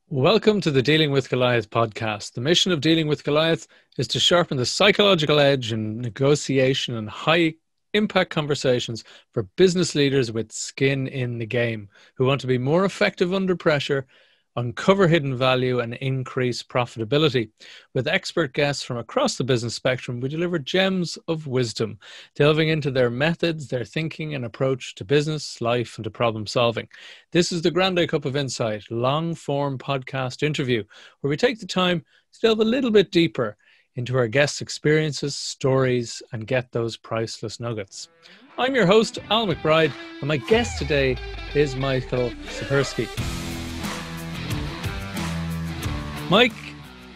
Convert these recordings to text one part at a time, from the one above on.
Welcome to the Dealing with Goliath podcast. The mission of Dealing with Goliath is to sharpen the psychological edge in negotiation and high impact conversations for business leaders with skin in the game who want to be more effective under pressure, uncover hidden value, and increase profitability. With expert guests from across the business spectrum, we deliver gems of wisdom, delving into their methods, their thinking and approach to business, life, and to problem solving. This is the Grande Cup of Insight, long-form podcast interview, where we take the time to delve a little bit deeper into our guests' experiences, stories, and get those priceless nuggets. I'm your host, Al McBride, and my guest today is Michael Sapersky. Mike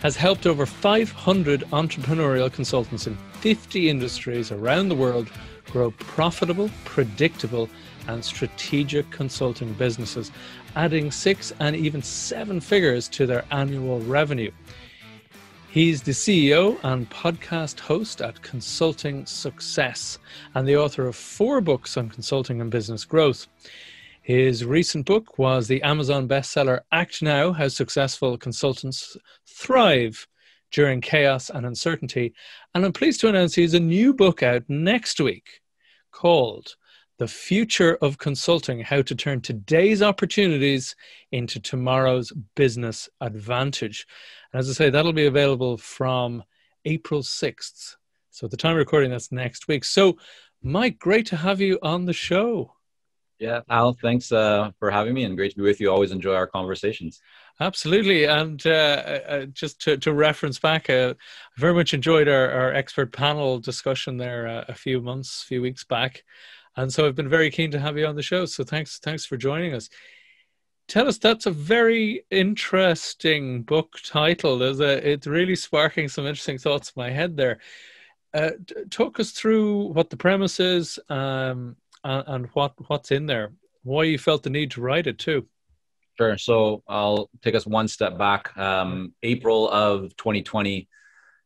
has helped over 500 entrepreneurial consultants in 50 industries around the world grow profitable, predictable, and strategic consulting businesses, adding 6 and even 7 figures to their annual revenue. He's the CEO and podcast host at Consulting Success and the author of 4 books on consulting and business growth. His recent book was the Amazon bestseller Act Now: How Successful Consultants Thrive During Chaos and Uncertainty. And I'm pleased to announce he has a new book out next week called The Future of Consulting: How to Turn Today's Opportunities into Tomorrow's Business Advantage. And as I say, that'll be available from April 6th. So at the time of recording, that's next week. So Mike, great to have you on the show. Yeah, Al, thanks for having me, and great to be with you. Always enjoy our conversations. Absolutely. And just to reference back, I very much enjoyed our expert panel discussion there a few weeks back. And so I've been very keen to have you on the show. So thanks for joining us. Tell us, that's a very interesting book title. It's really sparking some interesting thoughts in my head there. Talk us through what the premise is, and what's in there, why you felt the need to write it too. Sure. So I'll take us one step back. April of 2020,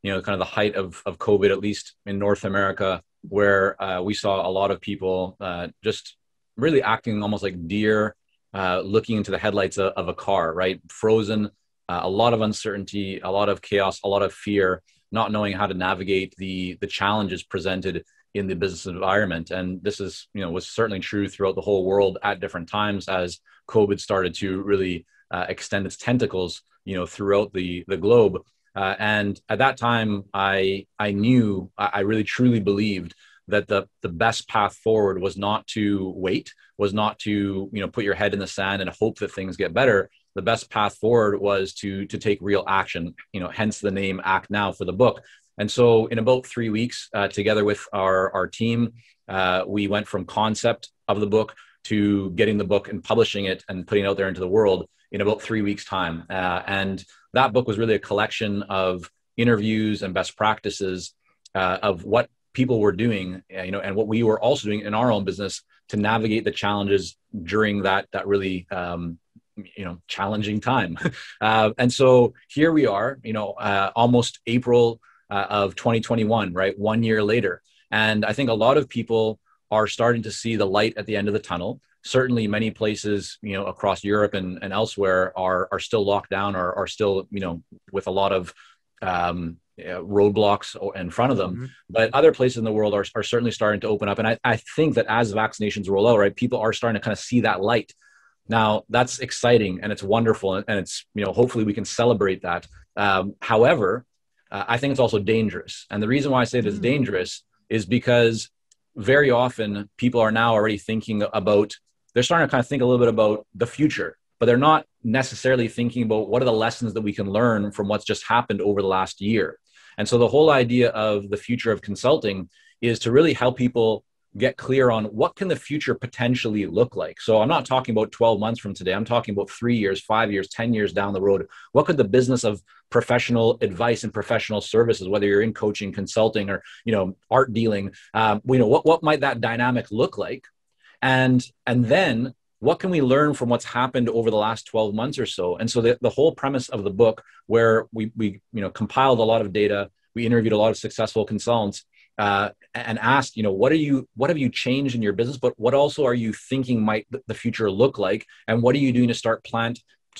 kind of the height of COVID, at least in North America, where we saw a lot of people just really acting almost like deer looking into the headlights of a car, right? Frozen, a lot of uncertainty, a lot of chaos, a lot of fear, not knowing how to navigate the challenges presented in the business environment. And this is, was certainly true throughout the whole world at different times as COVID started to really extend its tentacles, throughout the globe. And at that time, I knew, I really truly believed that the best path forward was not to wait, was not to, put your head in the sand and hope that things get better. The best path forward was to take real action, hence the name Act Now for the book. And so in about 3 weeks, together with our team, we went from concept of the book to getting the book and publishing it and putting it out there into the world in about 3 weeks' time. And that book was really a collection of interviews and best practices of what people were doing, and what we were also doing in our own business to navigate the challenges during that really challenging time. And so here we are, almost April of 2021, right? 1 year later. And I think a lot of people are starting to see the light at the end of the tunnel. Certainly many places, across Europe and elsewhere are still locked down, or are still, with a lot of roadblocks in front of them. Mm-hmm. But other places in the world are certainly starting to open up. And I think that as vaccinations roll out, right, people are starting to kind of see that light. Now, that's exciting and it's wonderful. And it's, hopefully we can celebrate that. However, I think it's also dangerous. And the reason why I say it is dangerous is because very often people are now already thinking about, they're starting to kind of think a little bit about the future, but they're not necessarily thinking about what are the lessons that we can learn from what's just happened over the last year. And so the whole idea of the future of consulting is to really help people get clear on what can the future potentially look like. So I'm not talking about 12 months from today. I'm talking about 3 years, 5 years, 10 years down the road. What could the business of professional advice and professional services, whether you're in coaching, consulting, or, art dealing, what might that dynamic look like? And then what can we learn from what's happened over the last 12 months or so? And so the whole premise of the book, where we compiled a lot of data, we interviewed a lot of successful consultants, and asked, what have you changed in your business, but what also are you thinking might the future look like? And what are you doing to start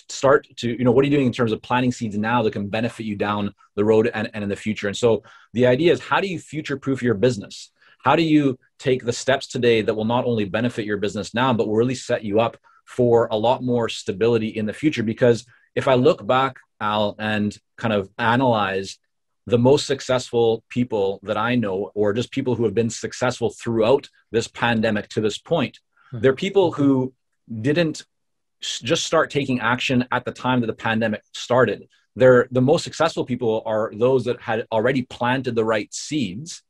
start to, what are you doing in terms of planting seeds now that can benefit you down the road and in the future? And so the idea is, how do you future proof your business? How do you take the steps today that will not only benefit your business now, but will really set you up for a lot more stability in the future? Because if I look back, Al, and kind of analyze the most successful people that I know, or just people who have been successful throughout this pandemic to this point, they're people who didn't just start taking action at the time that the pandemic started. The most successful people are those that had already planted the right seeds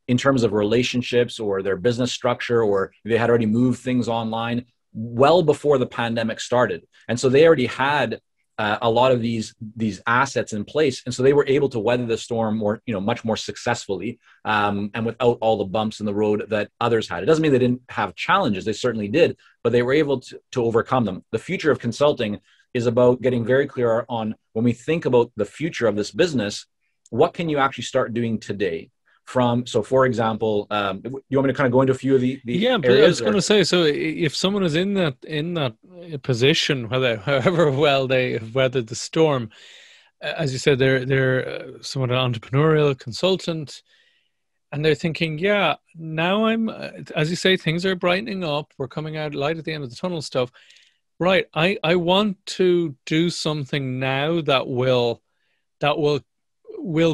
in terms of relationships or their business structure, or they had already moved things online well before the pandemic started. And so they already had a lot of these assets in place, and so they were able to weather the storm much more successfully, and without all the bumps in the road that others had. It doesn't mean they didn't have challenges; they certainly did, but they were able to overcome them. The future of consulting is about getting very clear on, when we think about the future of this business, what can you actually start doing today? So for example, you want me to kind of go into a few of the yeah, but areas? I was going to say, so if someone is in that position, however well they have weathered the storm, as you said, they're somewhat an entrepreneurial consultant, and they're thinking, yeah, now as you say, things are brightening up, we're coming out light at the end of the tunnel stuff, right? I want to do something now that will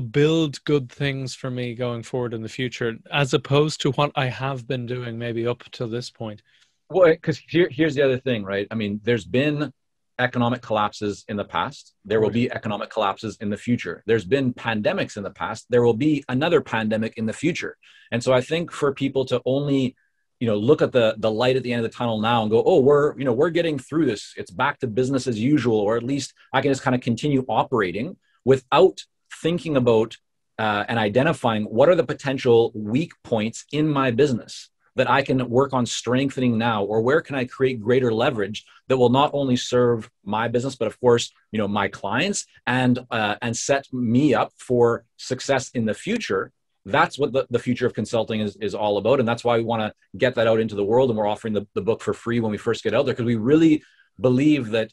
build good things for me going forward in the future, as opposed to what I have been doing maybe up till this point. Well, because here's the other thing, right? I mean, there's been economic collapses in the past. There will be economic collapses in the future. There's been pandemics in the past. There will be another pandemic in the future. And so I think for people to only, look at the light at the end of the tunnel now and go, oh, we're getting through this, it's back to business as usual, or at least I can just kind of continue operating, without thinking about and identifying what are the potential weak points in my business that I can work on strengthening now, or where can I create greater leverage that will not only serve my business, but of course, my clients, and set me up for success in the future. That's what the future of consulting is all about. And that's why we want to get that out into the world. And we're offering the book for free when we first get out there, because we really believe that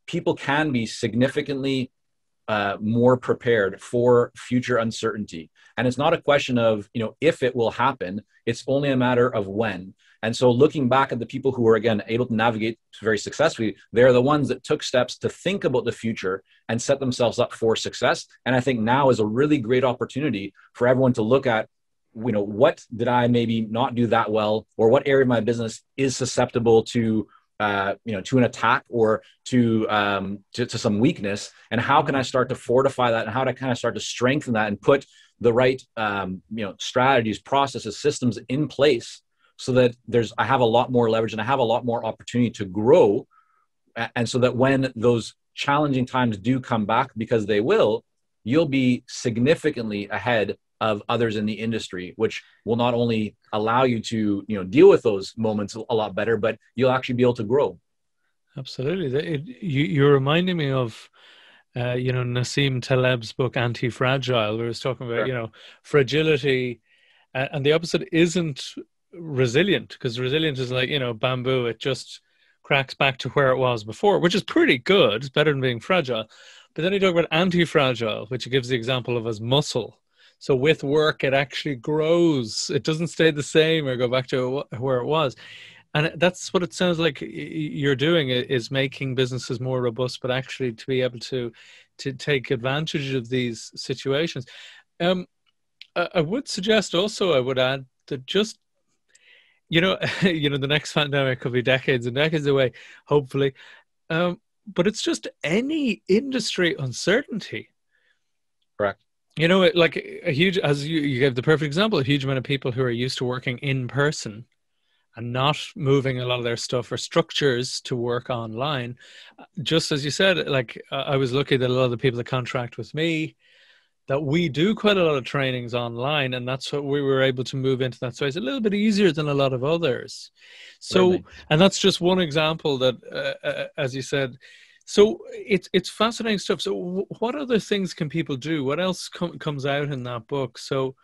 people can be significantly more prepared for future uncertainty. And it's not a question of, if it will happen, it's only a matter of when. And so looking back at the people who were, again, able to navigate very successfully, they're the ones that took steps to think about the future and set themselves up for success. And I think now is a really great opportunity for everyone to look at, what did I maybe not do that well, or what area of my business is susceptible to to an attack, or to some weakness, and how can I start to fortify that, and how to kind of start to strengthen that, and put the right strategies, processes, systems in place, so that I have a lot more leverage and I have a lot more opportunity to grow, and so that when those challenging times do come back, because they will, you'll be significantly ahead of others in the industry, which will not only allow you to deal with those moments a lot better, but you'll actually be able to grow. Absolutely. You're reminding me of Nassim Taleb's book Anti-Fragile, where he was talking about Sure. Fragility, and the opposite isn't resilient, because resilient is like bamboo, it just cracks back to where it was before, which is pretty good. It's better than being fragile. But then you talk about anti-fragile, which he gives the example of as muscle. So with work, it actually grows. It doesn't stay the same or go back to where it was. And that's what it sounds like you're doing, is making businesses more robust, but actually to be able to take advantage of these situations. I would suggest also, I would add that just, the next pandemic could be decades and decades away, hopefully. But it's just any industry uncertainty. Correct. Like a huge, as you gave the perfect example, a huge amount of people who are used to working in person and not moving a lot of their stuff or structures to work online. Just as you said, like I was lucky that a lot of the people that contract with me, that we do quite a lot of trainings online, and that's what we were able to move into that space a little bit easier than a lot of others. So, Certainly. and that's just one example that, as you said, so it's fascinating stuff. So what other things can people do? What else comes out in that book? So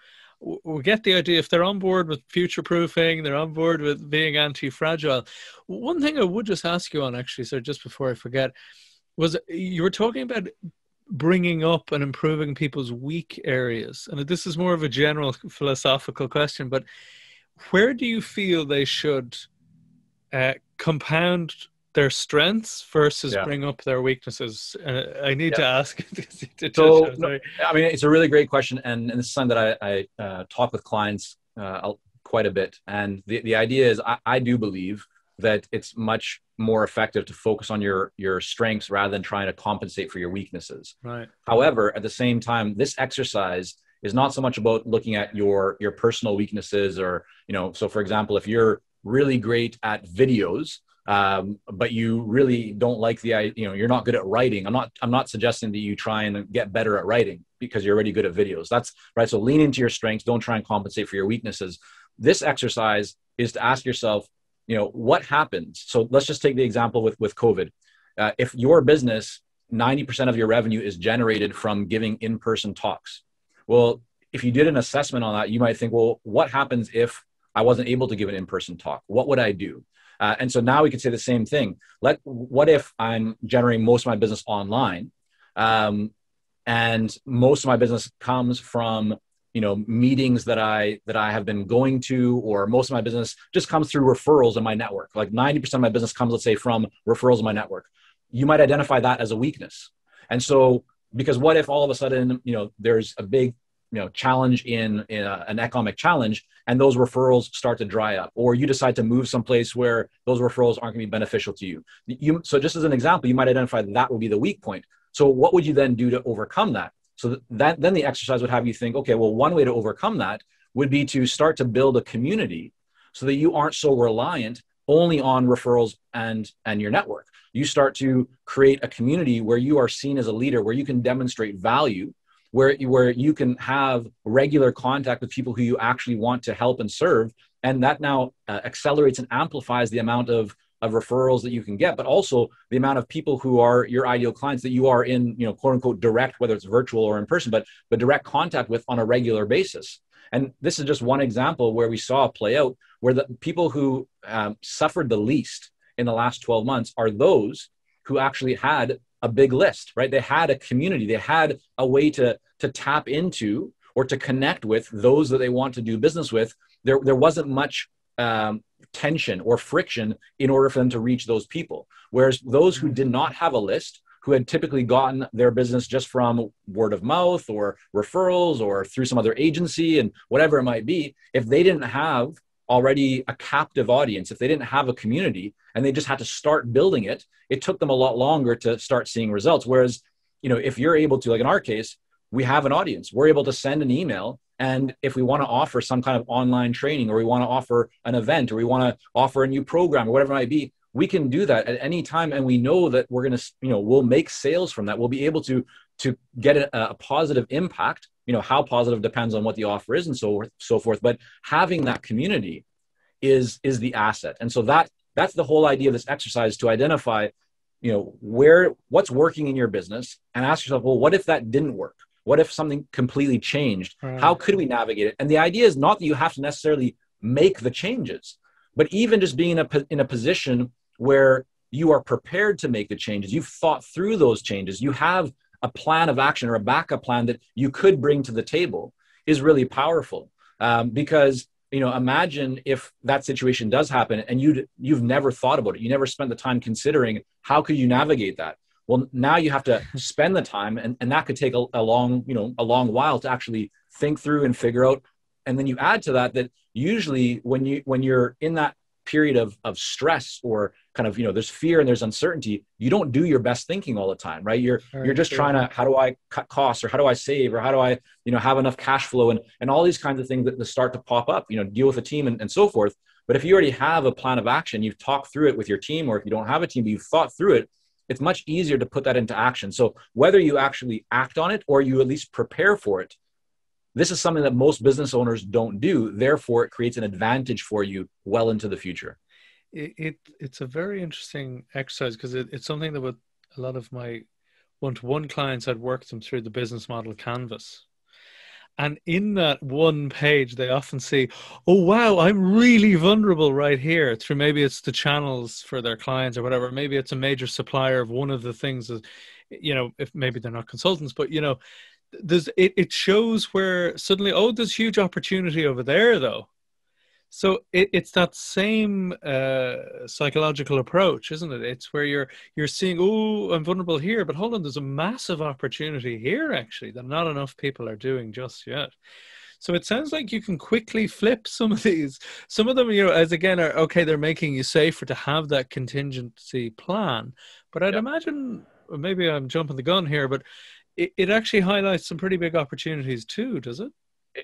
we get the idea. If they're on board with future proofing, they're on board with being anti-fragile. One thing I would just ask you on, actually, sir, just before I forget, was you were talking about bringing up and improving people's weak areas. And this is more of a general philosophical question, but where do you feel they should compound their strengths versus bring up their weaknesses? I need to ask. So, I mean, it's a really great question. And this is something that I talk with clients quite a bit. And the idea is I do believe that it's much more effective to focus on your strengths rather than trying to compensate for your weaknesses. Right. However, at the same time, this exercise is not so much about looking at your personal weaknesses or, so for example, if you're really great at videos, but you really don't like you're not good at writing. I'm not suggesting that you try and get better at writing because you're already good at videos. That's right. So lean into your strengths. Don't try and compensate for your weaknesses. This exercise is to ask yourself, what happens? So let's just take the example with COVID. If your business, 90% of your revenue is generated from giving in-person talks. Well, if you did an assessment on that, you might think, well, what happens if I wasn't able to give an in-person talk? What would I do? And so now we could say the same thing. What if I'm generating most of my business online, and most of my business comes from meetings that I have been going to, or most of my business just comes through referrals in my network. Like 90% of my business comes, let's say, from referrals in my network. You might identify that as a weakness. And so, because what if all of a sudden, there's a big challenge in an economic challenge, and those referrals start to dry up, or you decide to move someplace where those referrals aren't going to be beneficial to you. So just as an example, you might identify that would be the weak point. So what would you then do to overcome that? So then the exercise would have you think, okay, well, one way to overcome that would be to start to build a community so that you aren't so reliant only on referrals and your network. You start to create a community where you are seen as a leader, where you can demonstrate value, where you can have regular contact with people who you actually want to help and serve. And that now accelerates and amplifies the amount of referrals that you can get, but also the amount of people who are your ideal clients that you are in, quote unquote, direct, whether it's virtual or in person, but direct contact with on a regular basis. And this is just one example where we saw play out where the people who suffered the least in the last 12 months are those who actually had a big list, right? They had a community, they had a way to tap into or to connect with those that they want to do business with. There wasn't much tension or friction in order for them to reach those people. Whereas those who did not have a list, who had typically gotten their business just from word of mouth or referrals or through some other agency and whatever it might be, if they didn't have already a captive audience, if they didn't have a community and they just had to start building it, it took them a lot longer to start seeing results. Whereas, if you're able to, like in our case, we have an audience, we're able to send an email. And if we want to offer some kind of online training, or we want to offer an event, or we want to offer a new program or whatever it might be, we can do that at any time. And we know that we're going to, we'll make sales from that. We'll be able to get a positive impact. How positive depends on what the offer is and so forth. But having that community is the asset. And so that's the whole idea of this exercise, to identify, what's working in your business and ask yourself, well, what if that didn't work? What if something completely changed? How could we navigate it? And the idea is not that you have to necessarily make the changes, but even just being in a position where you are prepared to make the changes. You've thought through those changes. You have a plan of action or a backup plan that you could bring to the table is really powerful. Because, imagine if that situation does happen and you've never thought about it. You never spent the time considering how could you navigate that? Well, now you have to spend the time, and that could take a long while to actually think through and figure out. And then you add to that usually when you're in that period of stress or kind of, there's fear and there's uncertainty, you don't do your best thinking all the time, right? You're just trying to, how do I cut costs, or how do I save, or how do I, have enough cash flow, and all these kinds of things that start to pop up, deal with a team and so forth. But if you already have a plan of action, you've talked through it with your team, or if you don't have a team, but you've thought through it, it's much easier to put that into action. So whether you actually act on it or you at least prepare for it, this is something that most business owners don't do. Therefore, it creates an advantage for you well into the future. It's a very interesting exercise, because it's something that with a lot of my one-to-one clients, I'd worked them through the business model canvas. And in that one page, they often say, oh, wow, I'm really vulnerable right here. Through maybe it's the channels for their clients or whatever. Maybe it's a major supplier of one of the things that, if maybe they're not consultants, but, it shows where suddenly, oh, there's huge opportunity over there, though. So it's that same psychological approach, isn't it? It's where you're seeing, oh, I'm vulnerable here, but hold on, there's a massive opportunity here actually that not enough people are doing just yet. So it sounds like you can quickly flip some of these. Some of them, as again, are okay. They're making you safer to have that contingency plan. But I'd imagine, maybe I'm jumping the gun here, but it actually highlights some pretty big opportunities too, does it?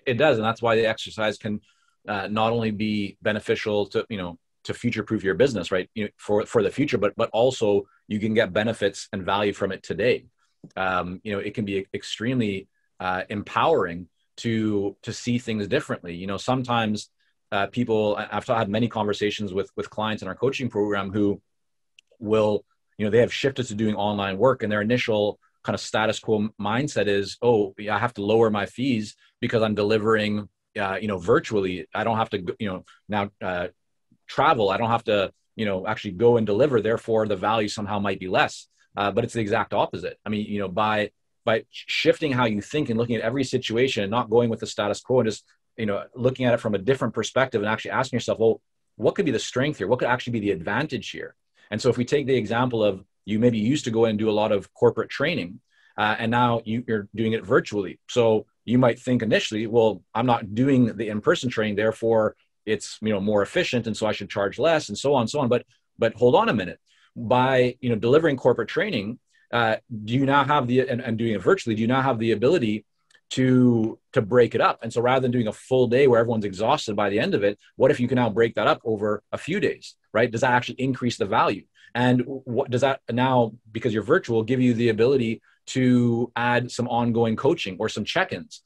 It does, and that's why the exercise can not only be beneficial to to future proof your business, right? For the future, but also you can get benefits and value from it today. It can be extremely empowering to see things differently. Sometimes people, I've had many conversations with clients in our coaching program who will, they have shifted to doing online work, and their initial kind of status quo mindset is, oh, I have to lower my fees because I'm delivering virtually. I don't have to, now travel. I don't have to, actually go and deliver. Therefore, the value somehow might be less. But it's the exact opposite. I mean, by shifting how you think and looking at every situation and not going with the status quo and just, looking at it from a different perspective and actually asking yourself, well, what could be the strength here? What could actually be the advantage here? And so if we take the example of you maybe used to go and do a lot of corporate training, and now you're doing it virtually. So you might think initially, well, I'm not doing the in-person training, therefore it's more efficient, and so I should charge less, and so on and so on. But hold on a minute. By delivering corporate training, do you now have and doing it virtually, do you now have the ability to break it up? And so rather than doing a full day where everyone's exhausted by the end of it, what if you can now break that up over a few days, right? Does that actually increase the value? And what does that now, because you're virtual, give you the ability to add some ongoing coaching or some check-ins?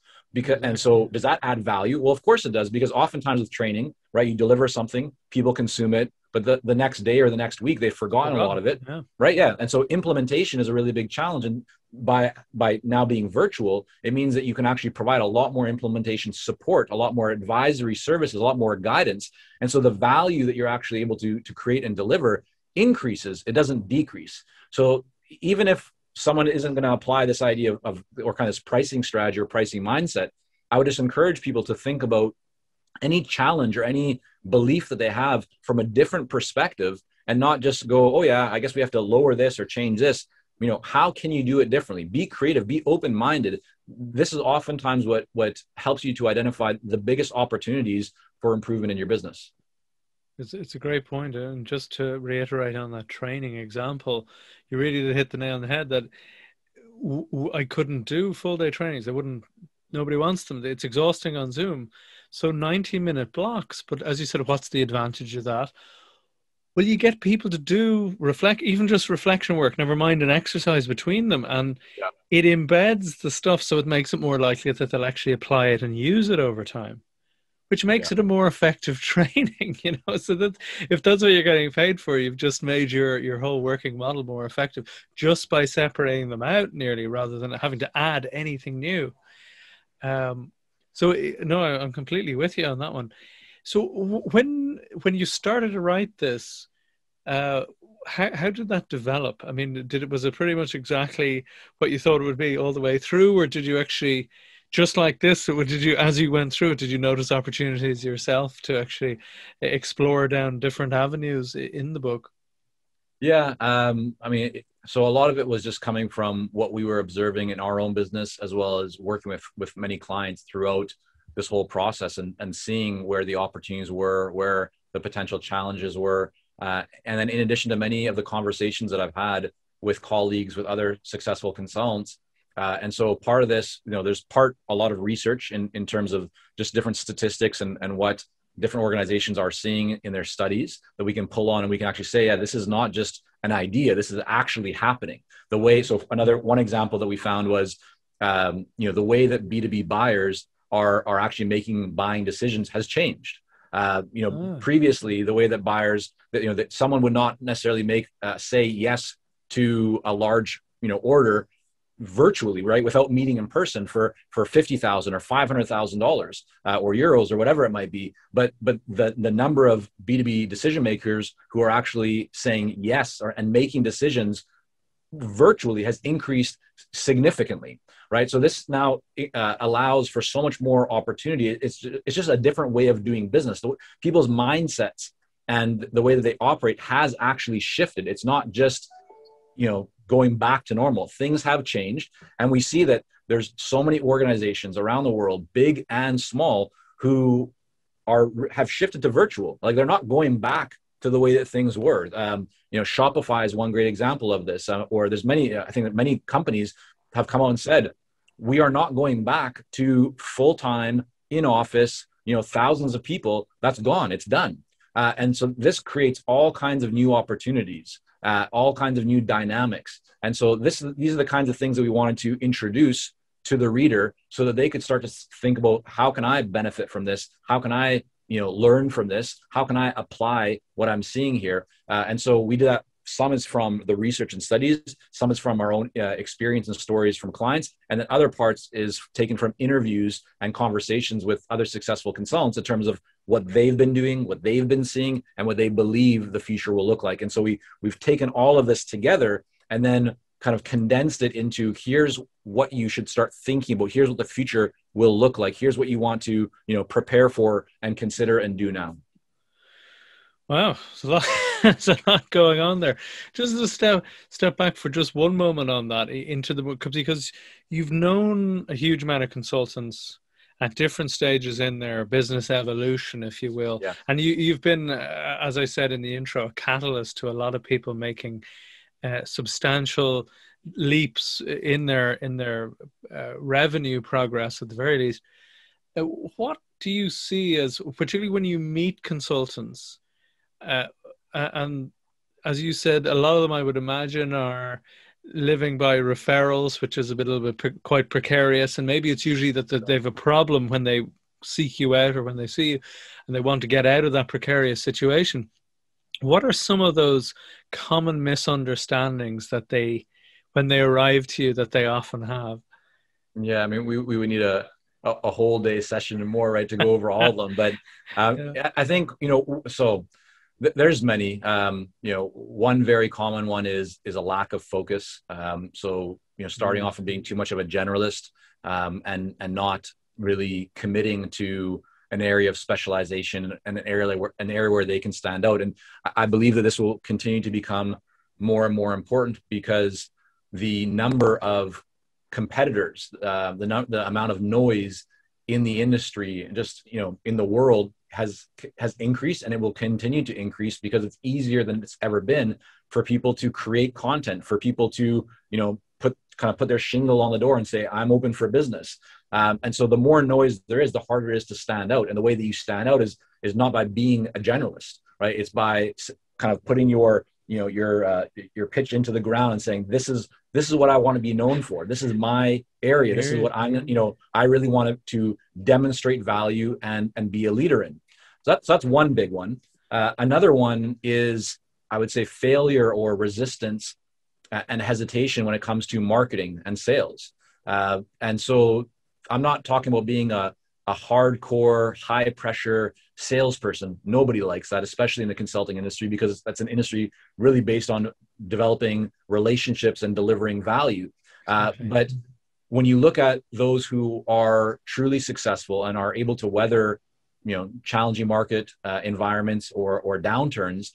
And so does that add value? Well, of course it does, because oftentimes with training, right, you deliver something, people consume it, but the next day or the next week, they've forgotten a lot of it, right? Yeah. And so implementation is a really big challenge. And by now being virtual, it means that you can actually provide a lot more implementation support, a lot more advisory services, a lot more guidance. And so the value that you're actually able to create and deliver increases, it doesn't decrease. So even if someone isn't going to apply this idea of or kind of this pricing strategy or pricing mindset, I would just encourage people to think about any challenge or any belief that they have from a different perspective, and not just go, oh yeah, I guess we have to lower this or change this. How can you do it differently? Be creative, be open-minded. This is oftentimes what helps you to identify the biggest opportunities for improvement in your business. It's a great point. And just to reiterate on that training example, you really did hit the nail on the head that I couldn't do full day trainings. Nobody wants them. It's exhausting on Zoom. So 90-minute blocks. But as you said, what's the advantage of that? Well, you get people to even just reflection work, never mind an exercise between them. And it embeds the stuff, so it makes it more likely that they'll actually apply it and use it over time, which makes it a more effective training, so that if that's what you're getting paid for, you've just made your whole working model more effective just by separating them out nearly, rather than having to add anything new. So no, I'm completely with you on that one. So when you started to write this, how did that develop? I mean, was it pretty much exactly what you thought it would be all the way through, or did you actually, just like this, or as you went through it, did you notice opportunities yourself to actually explore down different avenues in the book? Yeah. I mean, so a lot of it was just coming from what we were observing in our own business, as well as working with many clients throughout this whole process, and seeing where the opportunities were, where the potential challenges were. And then in addition to many of the conversations that I've had with colleagues, with other successful consultants. And so part of this, there's a lot of research in terms of just different statistics and what different organizations are seeing in their studies that we can pull on, and we can actually say, yeah, this is not just an idea, this is actually happening. So one example that we found was, the way that B2B buyers are actually making buying decisions has changed. Previously, the way that buyers, that someone would not necessarily say yes to a large, order virtually, right, without meeting in person for $50,000 or $500,000 or euros or whatever it might be. But the number of B2B decision makers who are actually saying yes and making decisions virtually has increased significantly, right? So this now allows for so much more opportunity. It's just a different way of doing business. People's mindsets and the way that they operate has actually shifted. It's not just, going back to normal. Things have changed, and we see that there's so many organizations around the world, big and small, who have shifted to virtual. Like, they're not going back to the way that things were. Shopify is one great example of this. Or there's many. I think that many companies have come out and said, we are not going back to full-time in office. Thousands of people. That's gone. It's done. And so this creates all kinds of new opportunities, all kinds of new dynamics. And so these are the kinds of things that we wanted to introduce to the reader so that they could start to think about, how can I benefit from this? How can I, learn from this? How can I apply what I'm seeing here? And so we did that. Some is from the research and studies, some is from our own experience and stories from clients, and then other parts is taken from interviews and conversations with other successful consultants in terms of what they've been doing, what they've been seeing, and what they believe the future will look like. And so we've taken all of this together and then kind of condensed it into, here's what you should start thinking about. Here's what the future will look like. Here's what you want to, prepare for and consider and do now. Wow, there's a lot going on there. Just to step back for just one moment on that into the book, because you've known a huge amount of consultants at different stages in their business evolution, if you will. Yeah. And you've been, as I said in the intro, a catalyst to a lot of people making substantial leaps in their revenue progress, at the very least. What do you see as, particularly when you meet consultants, and as you said, a lot of them, I would imagine, are living by referrals, which is a little bit quite precarious. And maybe it's usually that they have a problem when they seek you out or when they see you and they want to get out of that precarious situation. What are some of those common misunderstandings that when they arrive to you, that they often have? Yeah, I mean, we would need a whole day session and more, right, to go over all of them. But yeah. I think, so there's many. One very common one is a lack of focus. So starting off from being too much of a generalist and not really committing to an area of specialization and an area where they can stand out. And I believe that this will continue to become more and more important because the number of competitors, the amount of noise in the industry, just in the world, has increased, and it will continue to increase because it's easier than it's ever been for people to create content, for people to put their shingle on the door and say, I'm open for business. And so the more noise there is, the harder it is to stand out. And the way that you stand out is not by being a generalist, right? It's by kind of putting your pitch into the ground and saying, this is what I want to be known for. This is my area. This is what I really want to demonstrate value and be a leader in. So that's one big one. Another one is, I would say, failure or resistance and hesitation when it comes to marketing and sales. And so I'm not talking about being a hardcore, high pressure salesperson. Nobody likes that, especially in the consulting industry, because that's an industry really based on developing relationships and delivering value. But when you look at those who are truly successful and are able to weather, challenging market environments or downturns,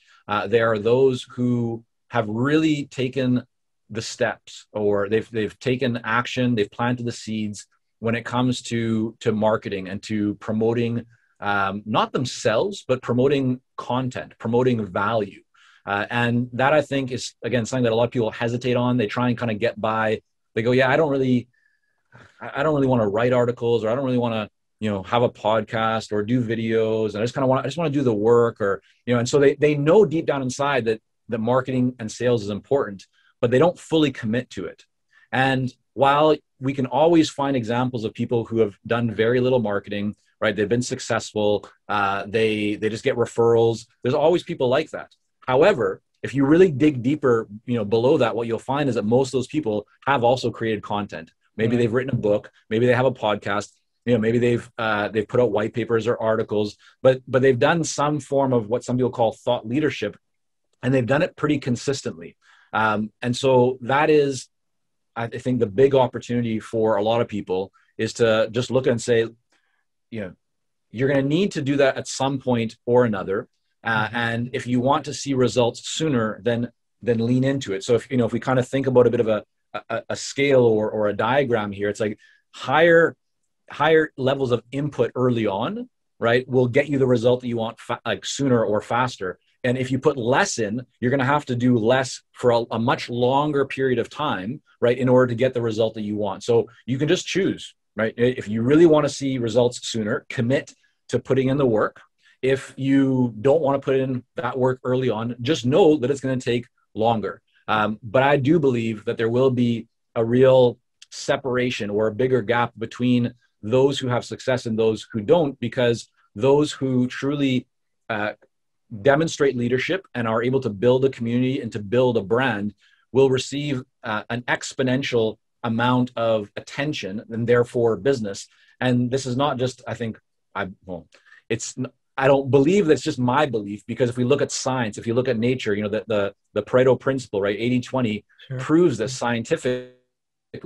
there are those who have really taken the steps, or they've taken action, they've planted the seeds when it comes to marketing and to promoting, not themselves, but promoting content, promoting value. And that, I think, is, again, something that a lot of people hesitate on. They try and kind of get by. They go, yeah, I don't really want to write articles, or I don't really want to, have a podcast or do videos. And I just want to do the work, or, and so they know deep down inside that marketing and sales is important, but they don't fully commit to it. And while we can always find examples of people who have done very little marketing, right? They've been successful. They just get referrals. There's always people like that. However, if you really dig deeper, below that, what you'll find is that most of those people have also created content. Maybe they've written a book, maybe they have a podcast, maybe they've put out white papers or articles, but they've done some form of what some people call thought leadership, and they've done it pretty consistently. And so that is, I think, the big opportunity for a lot of people is to just look and say, you're going to need to do that at some point or another. And if you want to see results sooner, then lean into it. So if we kind of think about a bit of a scale or a diagram here, it's like higher levels of input early on, right, will get you the result that you want like sooner or faster. And if you put less in, you're going to have to do less for a much longer period of time, right, in order to get the result that you want. So you can just choose, right? If you really want to see results sooner, commit to putting in the work. If you don't want to put in that work early on, just know that it's going to take longer. But I do believe that there will be a real separation or a bigger gap between those who have success and those who don't, because those who truly demonstrate leadership and are able to build a community and to build a brand will receive an exponential amount of attention and therefore business. And this is not just, I think, I don't believe that's just my belief, because if we look at science, if you look at nature, the Pareto principle, right, 80-20 proves this scientifically,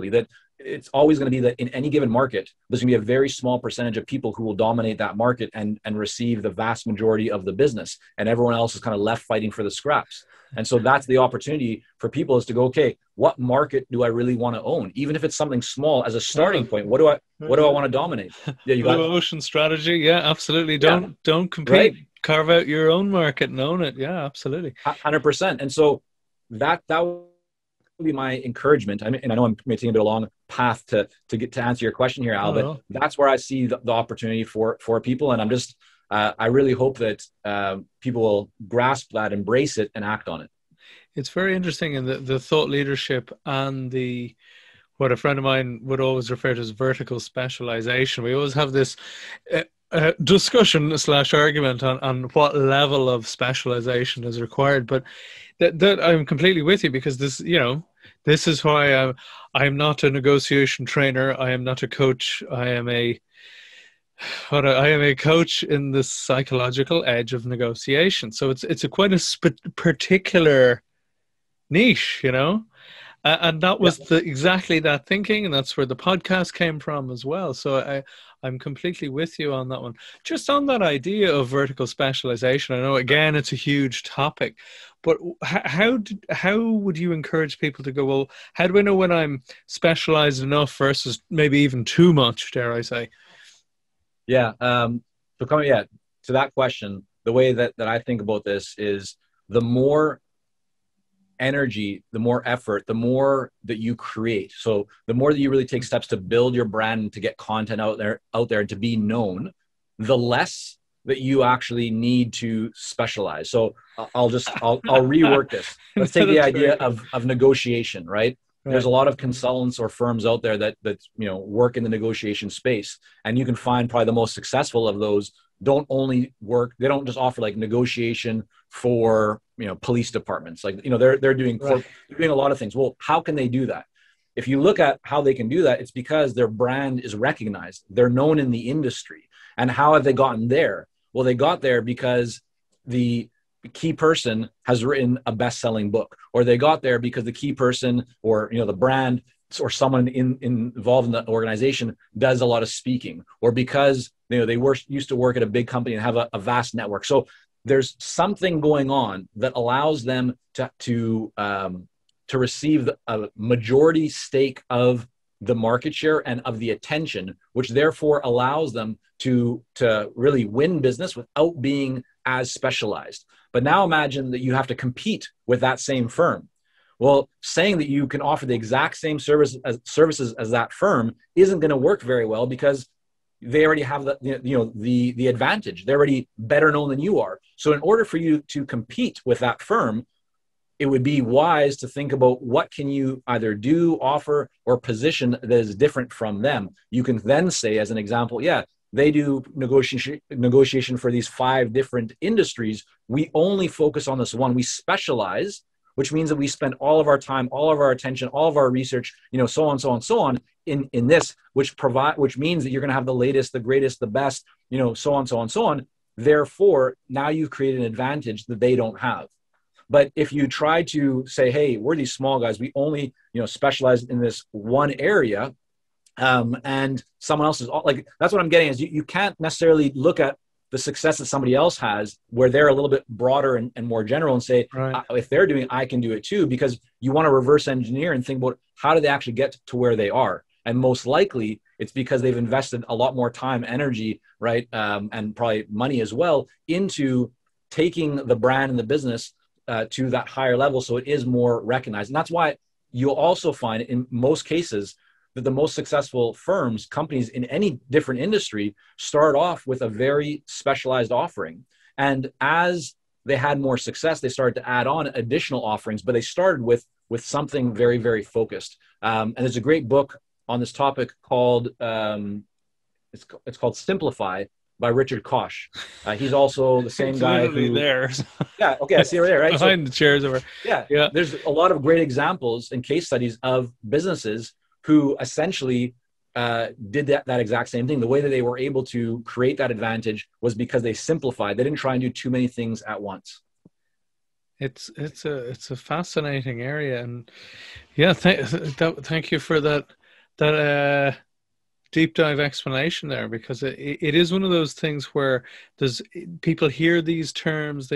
that it's always going to be that in any given market, there's going to be a very small percentage of people who will dominate that market and receive the vast majority of the business. And everyone else is kind of left fighting for the scraps. And so that's the opportunity for people, is to go, okay, what market do I really want to own? Even if it's something small as a starting point, what do I want to dominate? Yeah, you got Blue Ocean strategy. Yeah, absolutely. Don't compete, right? Carve out your own market and own it. Yeah, absolutely. 100%. And so that would be my encouragement. I mean, and I know I'm taking a bit of a long path to get to answer your question here, Al, but that's where I see the opportunity for people. And I'm just, I really hope that people will grasp that, embrace it, and act on it. It's very interesting in the thought leadership and what a friend of mine would always refer to as vertical specialization. We always have this discussion / argument on what level of specialization is required. But that I'm completely with you, because this is why I'm not a negotiation trainer. I am not a coach. I am a coach in the psychological edge of negotiation. So it's quite a particular niche, and that was exactly that thinking, and that's where the podcast came from as well. So I'm completely with you on that one. Just on that idea of vertical specialization, I know again it's a huge topic, but how would you encourage people to go, well, how do I know when I'm specialized enough versus maybe even too much, dare I say? Yeah. So coming to that question, the way that I think about this is, the more energy, the more effort, the more that you create. So the more that you really take steps to build your brand and to get content out there and to be known, the less that you actually need to specialize. So I'll rework this. Let's take the idea of negotiation, right? There's a lot of consultants or firms out there that work in the negotiation space, and you can find probably the most successful of those don't just offer like negotiation for police departments. Like they're doing a lot of things. Well, how can they do that? If you look at how they can do that, it's because their brand is recognized. They're known in the industry. And how have they gotten there? Well, they got there because the key person has written a best-selling book, or they got there because the key person or the brand or someone involved in the organization does a lot of speaking, or because they used to work at a big company and have a vast network. So there's something going on that allows them to receive a majority stake of the market share and of the attention, which therefore allows them to really win business without being as specialized. But now imagine that you have to compete with that same firm. Well, saying that you can offer the exact same services as that firm isn't going to work very well, because they already have the advantage. They're already better known than you are. So in order for you to compete with that firm, it would be wise to think about what can you either do, offer, or position that is different from them. You can then say, as an example, they do negotiation for these 5 different industries. We only focus on this one. We specialize, which means that we spend all of our time, all of our attention, all of our research, so on, so on, so on in this, which means that you're going to have the latest, the greatest, the best, so on, so on, so on. Therefore, now you've created an advantage that they don't have. But if you try to say, hey, we're these small guys, we only, specialize in this one area, and someone else is like, that's what I'm getting is you can't necessarily look at the success that somebody else has where they're a little bit broader and more general and say, right, if they're doing it, I can do it too, because you want to reverse engineer and think about how do they actually get to where they are. And most likely it's because they've invested a lot more time, energy, right, and probably money as well into taking the brand and the business to that higher level, so it is more recognized. And that's why you'll also find in most cases that the most successful firms, companies in any different industry start off with a very specialized offering. And as they had more success, they started to add on additional offerings, but they started with something very, very focused. And there's a great book on this topic called, it's called Simplify by Richard Koch. He's also the same guy who there. Yeah, okay, I see it right there, right? Behind the chairs over. Yeah, there's a lot of great examples and case studies of businesses who essentially did that exact same thing. The way that they were able to create that advantage was because they simplified. They didn't try and do too many things at once. It's a fascinating area, and yeah, thank you for that deep dive explanation there, because it is one of those things where people hear these terms,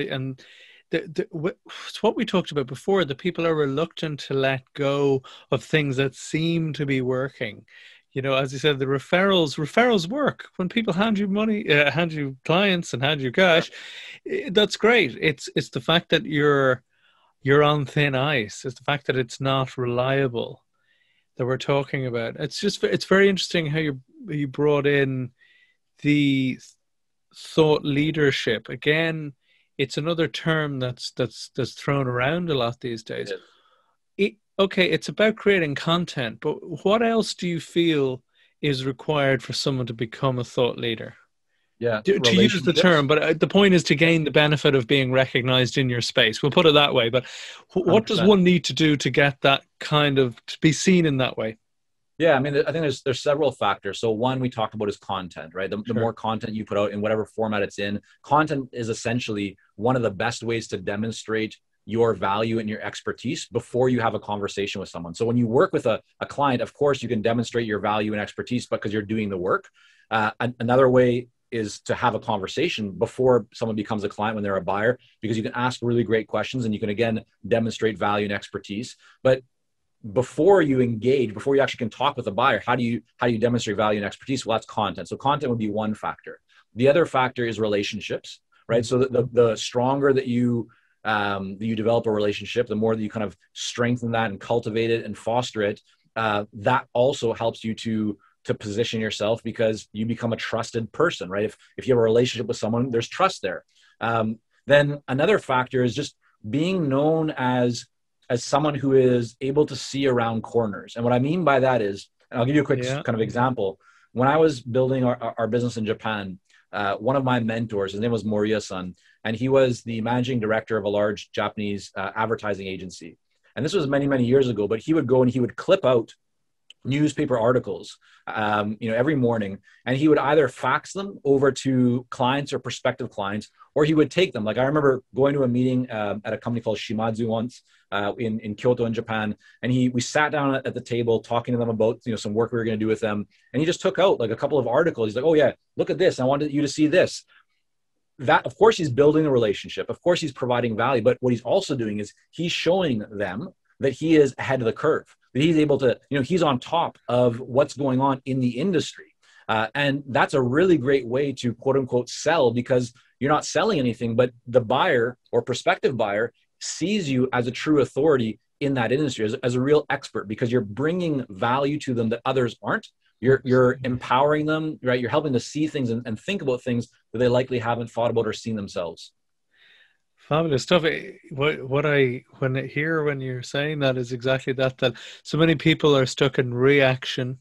it's what we talked about before, that people are reluctant to let go of things that seem to be working. As you said, the referrals work. When people hand you money, hand you clients and hand you cash, that's great. It's the fact that you're on thin ice. It's the fact that it's not reliable that we're talking about. It's very interesting how you brought in the thought leadership. Again, it's another term that's thrown around a lot these days. Okay, it's about creating content, but what else do you feel is required for someone to become a thought leader? Yeah, to use the term, but the point is to gain the benefit of being recognized in your space. We'll put it that way. But what 100%. Does one need to do to get that to be seen in that way? Yeah, I mean, I think there's several factors. So one we talked about is content, right? The more content you put out in whatever format it's in, content is essentially one of the best ways to demonstrate your value and your expertise before you have a conversation with someone. So when you work with a client, of course, you can demonstrate your value and expertise because you're doing the work. Another way is to have a conversation before someone becomes a client when they're a buyer, because you can ask really great questions and you can, again, demonstrate value and expertise. But before you engage, before you actually can talk with a buyer, how do you demonstrate value and expertise? Well, that's content. So content would be one factor. The other factor is relationships, right? So the stronger that you develop a relationship, the more that you kind of strengthen that and cultivate it and foster it, that also helps you to position yourself, because you become a trusted person, right? If you have a relationship with someone, there's trust there. Then another factor is just being known as someone who is able to see around corners. And what I mean by that is, and I'll give you a quick kind of example. When I was building our business in Japan, one of my mentors, his name was Moriya-san, and he was the managing director of a large Japanese advertising agency. And this was many, many years ago, but he would go and he would clip out newspaper articles, every morning, and he would either fax them over to clients or prospective clients, or he would take them. Like I remember going to a meeting at a company called Shimadzu once in Kyoto in Japan, and we sat down at the table talking to them about some work we were going to do with them, and he just took out like a couple of articles. He's like, "Oh yeah, look at this. I wanted you to see this." That, of course, he's building a relationship. Of course, he's providing value, but what he's also doing is he's showing them that he is ahead of the curve, that he's able to, he's on top of what's going on in the industry. And that's a really great way to quote unquote sell, because you're not selling anything, but the buyer or prospective buyer sees you as a true authority in that industry, as a real expert, because you're bringing value to them that others aren't. You're empowering them, right? You're helping to see things and think about things that they likely haven't thought about or seen themselves. Fabulous stuff. What I hear when you're saying that is exactly that so many people are stuck in reaction,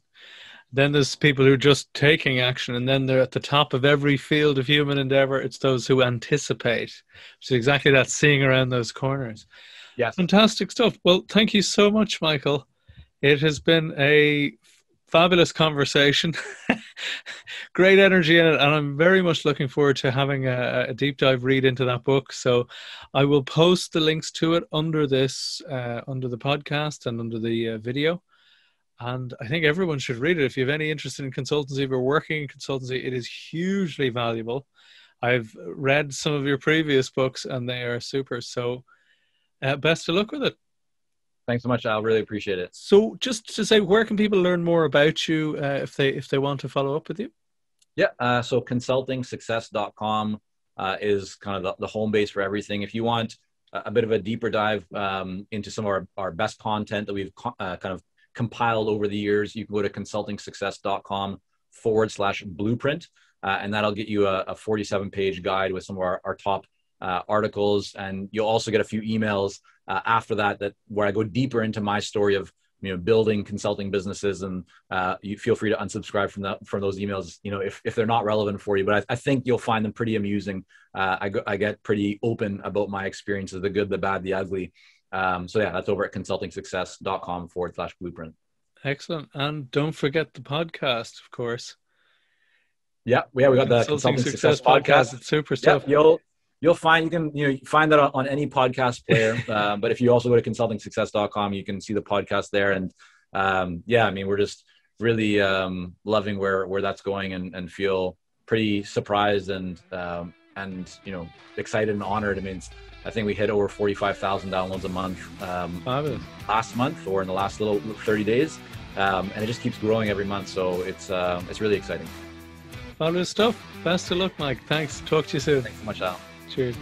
Then there's people who are just taking action, and then they're at the top of every field of human endeavor. It's those who anticipate. So exactly that, seeing around those corners. Yes. Fantastic stuff. Well, thank you so much, Michael. It has been a fabulous conversation. Great energy in it, and I'm very much looking forward to having a deep dive read into that book. So I will post the links to it under this, under the podcast and under the video. And I think everyone should read it. If you have any interest in consultancy, if you're working in consultancy, it is hugely valuable. I've read some of your previous books and they are super. So best of luck with it. Thanks so much, Al. Really appreciate it. So just to say, where can people learn more about you if they want to follow up with you? Yeah, so consultingsuccess.com is kind of the home base for everything. If you want a bit of a deeper dive into some of our best content that we've kind of compiled over the years, you can go to consultingsuccess.com/blueprint, and that'll get you a 47-page guide with some of our top articles. And you'll also get a few emails after that where I go deeper into my story of building consulting businesses, and you feel free to unsubscribe from those emails, if they're not relevant for you. But I think you'll find them pretty amusing. I get pretty open about my experiences, the good, the bad, the ugly. So yeah, that's over at consultingsuccess.com/blueprint. Excellent. And don't forget the podcast, of course. Yeah, we got the Consulting Success podcast. It's super stuff. Yeah, you'll find you find that on any podcast player. But if you also go to consultingsuccess.com, you can see the podcast there. And yeah, I mean, we're just really loving where that's going, and feel pretty surprised and excited and honored. I mean, I think we hit over 45,000 downloads a month last month, or in the last little 30 days, and it just keeps growing every month. So it's really exciting. Fabulous stuff. Best of luck, Mike. Thanks. Talk to you soon. Thanks so much, Al. Cheers.